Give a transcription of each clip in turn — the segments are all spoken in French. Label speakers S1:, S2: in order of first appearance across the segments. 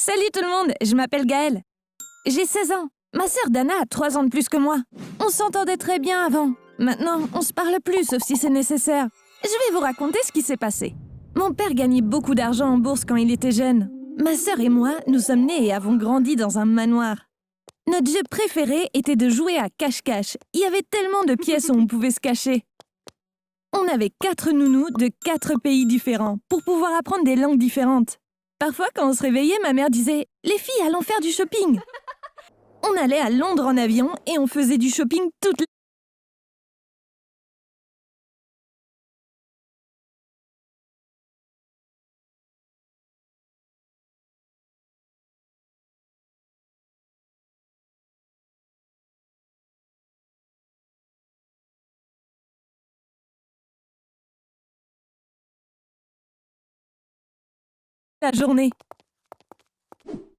S1: Salut tout le monde, je m'appelle Gaëlle. J'ai 16 ans. Ma sœur Dana a 3 ans de plus que moi. On s'entendait très bien avant. Maintenant, on se parle plus, sauf si c'est nécessaire. Je vais vous raconter ce qui s'est passé. Mon père gagnait beaucoup d'argent en bourse quand il était jeune. Ma sœur et moi, nous sommes nés et avons grandi dans un manoir. Notre jeu préféré était de jouer à cache-cache. Il y avait tellement de pièces où on pouvait se cacher. On avait 4 nounous de 4 pays différents pour pouvoir apprendre des langues différentes. Parfois, quand on se réveillait, ma mère disait « Les filles, allons faire du shopping !» On allait à Londres en avion et on faisait du shopping toute la journée.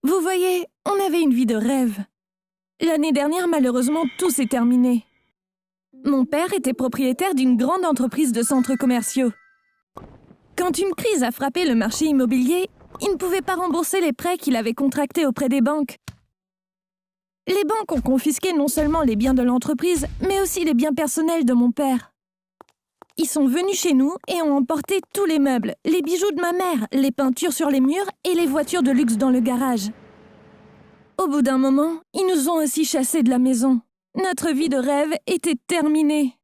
S1: Vous voyez, on avait une vie de rêve. L'année dernière, malheureusement, tout s'est terminé. Mon père était propriétaire d'une grande entreprise de centres commerciaux. Quand une crise a frappé le marché immobilier, il ne pouvait pas rembourser les prêts qu'il avait contractés auprès des banques. Les banques ont confisqué non seulement les biens de l'entreprise, mais aussi les biens personnels de mon père. Ils sont venus chez nous et ont emporté tous les meubles, les bijoux de ma mère, les peintures sur les murs et les voitures de luxe dans le garage. Au bout d'un moment, ils nous ont aussi chassés de la maison. Notre vie de rêve était terminée.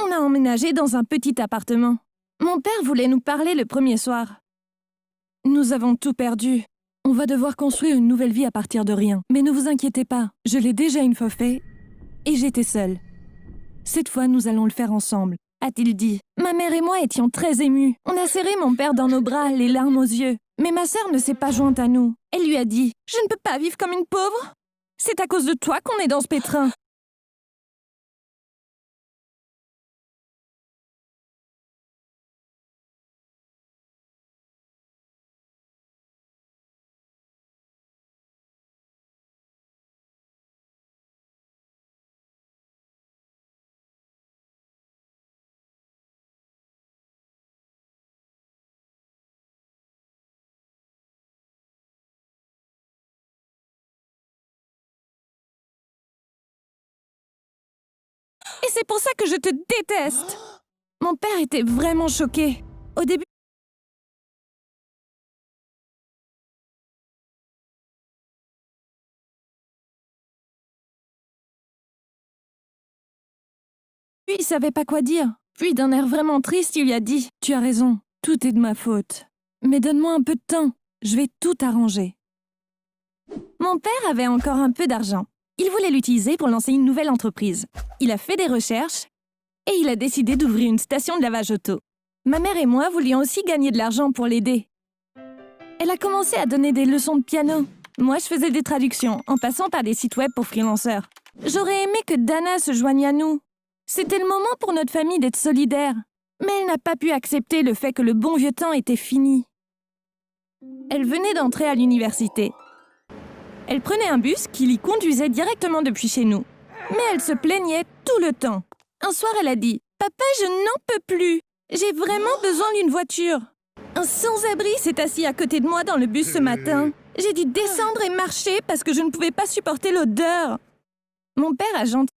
S1: On a emménagé dans un petit appartement. Mon père voulait nous parler le premier soir. Nous avons tout perdu. On va devoir construire une nouvelle vie à partir de rien. Mais ne vous inquiétez pas, je l'ai déjà une fois fait et j'étais seule. Cette fois, nous allons le faire ensemble, a-t-il dit. Ma mère et moi étions très émus. On a serré mon père dans nos bras, les larmes aux yeux. Mais ma sœur ne s'est pas jointe à nous. Elle lui a dit « Je ne peux pas vivre comme une pauvre. C'est à cause de toi qu'on est dans ce pétrin. » Et c'est pour ça que je te déteste. Mon père était vraiment choqué. Au début, il savait pas quoi dire. Puis d'un air vraiment triste, il lui a dit « Tu as raison, tout est de ma faute. Mais donne-moi un peu de temps, je vais tout arranger. » Mon père avait encore un peu d'argent. Il voulait l'utiliser pour lancer une nouvelle entreprise. Il a fait des recherches et il a décidé d'ouvrir une station de lavage auto. Ma mère et moi voulions aussi gagner de l'argent pour l'aider. Elle a commencé à donner des leçons de piano. Moi, je faisais des traductions en passant par des sites web pour freelanceurs. J'aurais aimé que Dana se joigne à nous. C'était le moment pour notre famille d'être solidaire. Mais elle n'a pas pu accepter le fait que le bon vieux temps était fini. Elle venait d'entrer à l'université. Elle prenait un bus qui l'y conduisait directement depuis chez nous. Mais elle se plaignait tout le temps. Un soir, elle a dit « Papa, je n'en peux plus. J'ai vraiment besoin d'une voiture. » Un sans-abri s'est assis à côté de moi dans le bus ce matin. J'ai dû descendre et marcher parce que je ne pouvais pas supporter l'odeur. Mon père a gentiment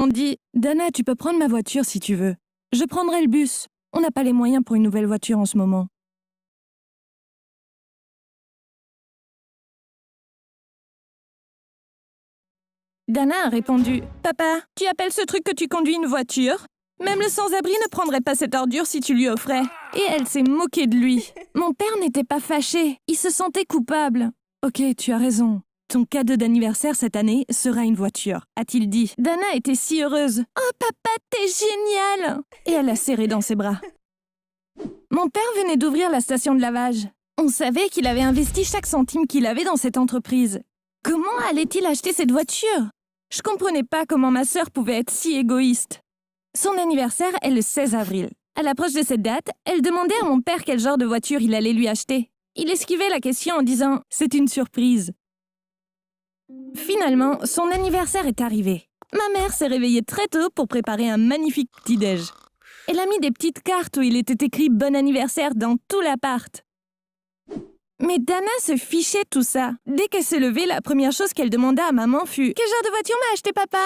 S1: dit « Dana, tu peux prendre ma voiture si tu veux. Je prendrai le bus. On n'a pas les moyens pour une nouvelle voiture en ce moment. » Dana a répondu « Papa, tu appelles ce truc que tu conduis une voiture? Même le sans-abri ne prendrait pas cette ordure si tu lui offrais. » Et elle s'est moquée de lui. Mon père n'était pas fâché. Il se sentait coupable. « Ok, tu as raison. Ton cadeau d'anniversaire cette année sera une voiture, a-t-il dit. Dana était si heureuse. « Oh papa, t'es génial !» Et elle l'a serré dans ses bras. Mon père venait d'ouvrir la station de lavage. On savait qu'il avait investi chaque centime qu'il avait dans cette entreprise. Comment allait-il acheter cette voiture? Je comprenais pas comment ma sœur pouvait être si égoïste. Son anniversaire est le 16 avril. À l'approche de cette date, elle demandait à mon père quel genre de voiture il allait lui acheter. Il esquivait la question en disant « c'est une surprise ». Finalement, son anniversaire est arrivé. Ma mère s'est réveillée très tôt pour préparer un magnifique petit-déj. Elle a mis des petites cartes où il était écrit « Bon anniversaire » dans tout l'appart. Mais Dana se fichait de tout ça. Dès qu'elle s'est levée, la première chose qu'elle demanda à maman fut « Quel genre de voiture m'a acheté papa ?»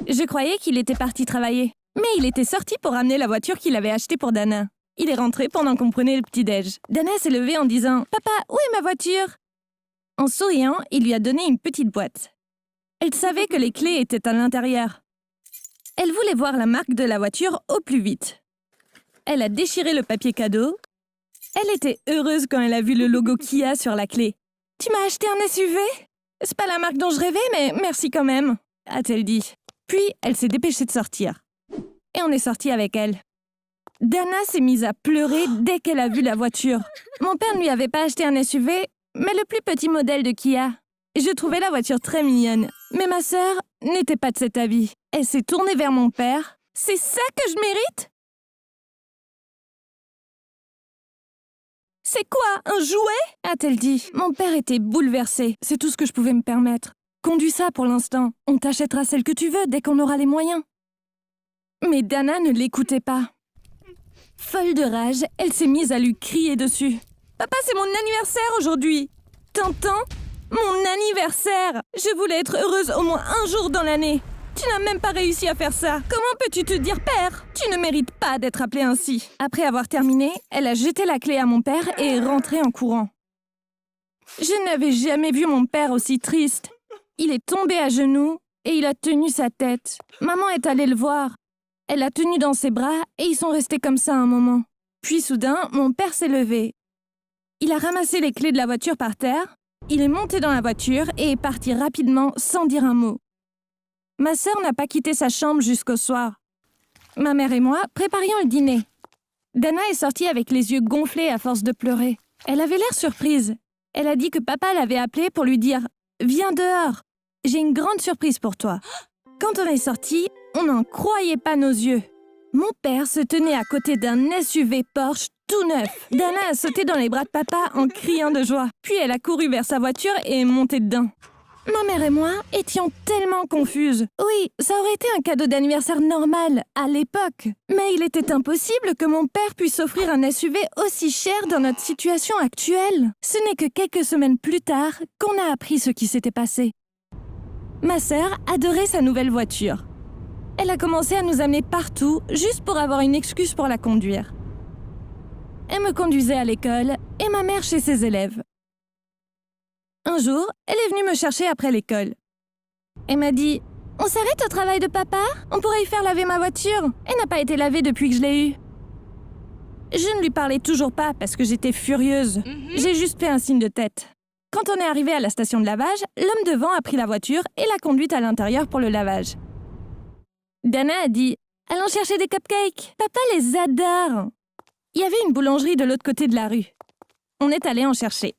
S1: Je croyais qu'il était parti travailler. Mais il était sorti pour ramener la voiture qu'il avait achetée pour Dana. Il est rentré pendant qu'on prenait le petit-déj. Dana s'est levée en disant « Papa, où est ma voiture ?» En souriant, il lui a donné une petite boîte. Elle savait que les clés étaient à l'intérieur. Elle voulait voir la marque de la voiture au plus vite. Elle a déchiré le papier cadeau. Elle était heureuse quand elle a vu le logo Kia sur la clé. « Tu m'as acheté un SUV ? C'est pas la marque dont je rêvais, mais merci quand même, » a-t-elle dit. Puis, elle s'est dépêchée de sortir. Et on est sorti avec elle. Dana s'est mise à pleurer dès qu'elle a vu la voiture. Mon père ne lui avait pas acheté un SUV, mais le plus petit modèle de Kia. Je trouvais la voiture très mignonne. Mais ma sœur n'était pas de cet avis. Elle s'est tournée vers mon père. « C'est ça que je mérite ?» « C'est quoi, un jouet ?» a-t-elle dit. Mon père était bouleversé. C'est tout ce que je pouvais me permettre. « Conduis ça pour l'instant. On t'achètera celle que tu veux dès qu'on aura les moyens. » Mais Dana ne l'écoutait pas. Folle de rage, elle s'est mise à lui crier dessus. « Papa, c'est mon anniversaire aujourd'hui. T'entends ? Mon anniversaire. Je voulais être heureuse au moins un jour dans l'année. Tu n'as même pas réussi à faire ça. Comment peux-tu te dire père ? Tu ne mérites pas d'être appelé ainsi. » Après avoir terminé, elle a jeté la clé à mon père et est rentrée en courant. Je n'avais jamais vu mon père aussi triste. Il est tombé à genoux et il a tenu sa tête. Maman est allée le voir. Elle l'a tenu dans ses bras et ils sont restés comme ça un moment. Puis soudain, mon père s'est levé. Il a ramassé les clés de la voiture par terre. Il est monté dans la voiture et est parti rapidement sans dire un mot. Ma sœur n'a pas quitté sa chambre jusqu'au soir. Ma mère et moi préparions le dîner. Dana est sortie avec les yeux gonflés à force de pleurer. Elle avait l'air surprise. Elle a dit que papa l'avait appelée pour lui dire « Viens dehors, j'ai une grande surprise pour toi. » Quand on est sorti, on n'en croyait pas nos yeux. Mon père se tenait à côté d'un SUV Porsche tout neuf. Dana a sauté dans les bras de papa en criant de joie. Puis elle a couru vers sa voiture et est montée dedans. Ma mère et moi étions tellement confuses. Oui, ça aurait été un cadeau d'anniversaire normal, à l'époque. Mais il était impossible que mon père puisse offrir un SUV aussi cher dans notre situation actuelle. Ce n'est que quelques semaines plus tard qu'on a appris ce qui s'était passé. Ma sœur adorait sa nouvelle voiture. Elle a commencé à nous amener partout, juste pour avoir une excuse pour la conduire. Elle me conduisait à l'école et ma mère chez ses élèves. Un jour, elle est venue me chercher après l'école. Elle m'a dit « On s'arrête au travail de papa ? On pourrait y faire laver ma voiture. Elle n'a pas été lavée depuis que je l'ai eue. » Je ne lui parlais toujours pas parce que j'étais furieuse. J'ai juste fait un signe de tête. Quand on est arrivé à la station de lavage, l'homme devant a pris la voiture et l'a conduite à l'intérieur pour le lavage. Dana a dit « Allons chercher des cupcakes. Papa les adore. » Il y avait une boulangerie de l'autre côté de la rue. On est allé en chercher.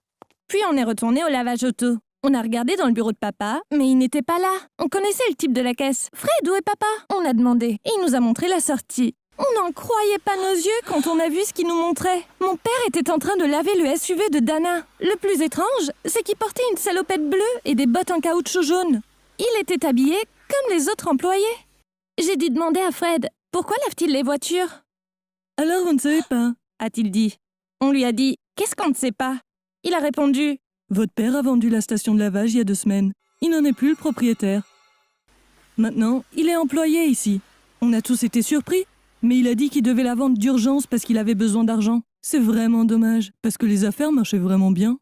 S1: Puis on est retourné au lavage auto. On a regardé dans le bureau de papa, mais il n'était pas là. On connaissait le type de la caisse. « Fred, où est papa ?» On a demandé et il nous a montré la sortie. On n'en croyait pas nos yeux quand on a vu ce qu'il nous montrait. Mon père était en train de laver le SUV de Dana. Le plus étrange, c'est qu'il portait une salopette bleue et des bottes en caoutchouc jaune. Il était habillé comme les autres employés. J'ai dû demander à Fred « Pourquoi lave-t-il les voitures ?» « Alors on ne savait pas, » a-t-il dit. On lui a dit « Qu'est-ce qu'on ne sait pas ?» Il a répondu « Votre père a vendu la station de lavage il y a 2 semaines. Il n'en est plus le propriétaire. Maintenant, il est employé ici. On a tous été surpris, mais il a dit qu'il devait la vendre d'urgence parce qu'il avait besoin d'argent. C'est vraiment dommage, parce que les affaires marchaient vraiment bien. »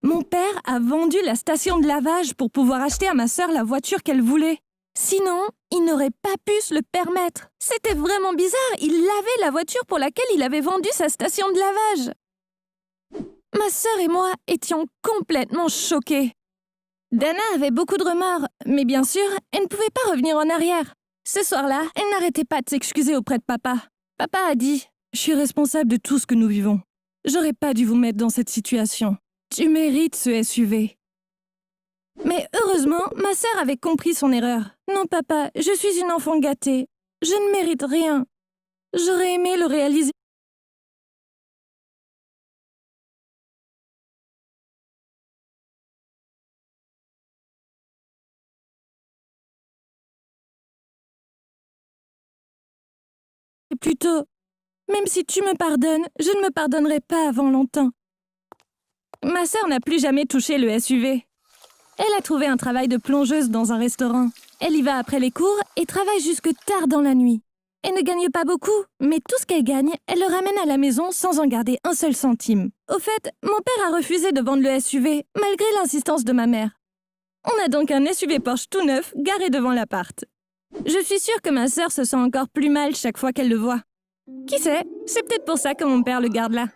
S1: Mon père a vendu la station de lavage pour pouvoir acheter à ma sœur la voiture qu'elle voulait. Sinon, il n'aurait pas pu se le permettre. C'était vraiment bizarre, il lavait la voiture pour laquelle il avait vendu sa station de lavage. Ma sœur et moi étions complètement choqués. Dana avait beaucoup de remords, mais bien sûr, elle ne pouvait pas revenir en arrière. Ce soir-là, elle n'arrêtait pas de s'excuser auprès de papa. Papa a dit « Je suis responsable de tout ce que nous vivons. J'aurais pas dû vous mettre dans cette situation. Tu mérites ce SUV. » Mais heureusement, ma sœur avait compris son erreur. Non, papa, je suis une enfant gâtée. Je ne mérite rien. J'aurais aimé le réaliser plus tôt. Même si tu me pardonnes, je ne me pardonnerai pas avant longtemps. Ma sœur n'a plus jamais touché le SUV. Elle a trouvé un travail de plongeuse dans un restaurant. Elle y va après les cours et travaille jusque tard dans la nuit. Elle ne gagne pas beaucoup, mais tout ce qu'elle gagne, elle le ramène à la maison sans en garder un seul centime. Au fait, mon père a refusé de vendre le SUV, malgré l'insistance de ma mère. On a donc un SUV Porsche tout neuf, garé devant l'appart. Je suis sûre que ma sœur se sent encore plus mal chaque fois qu'elle le voit. Qui sait, c'est peut-être pour ça que mon père le garde là.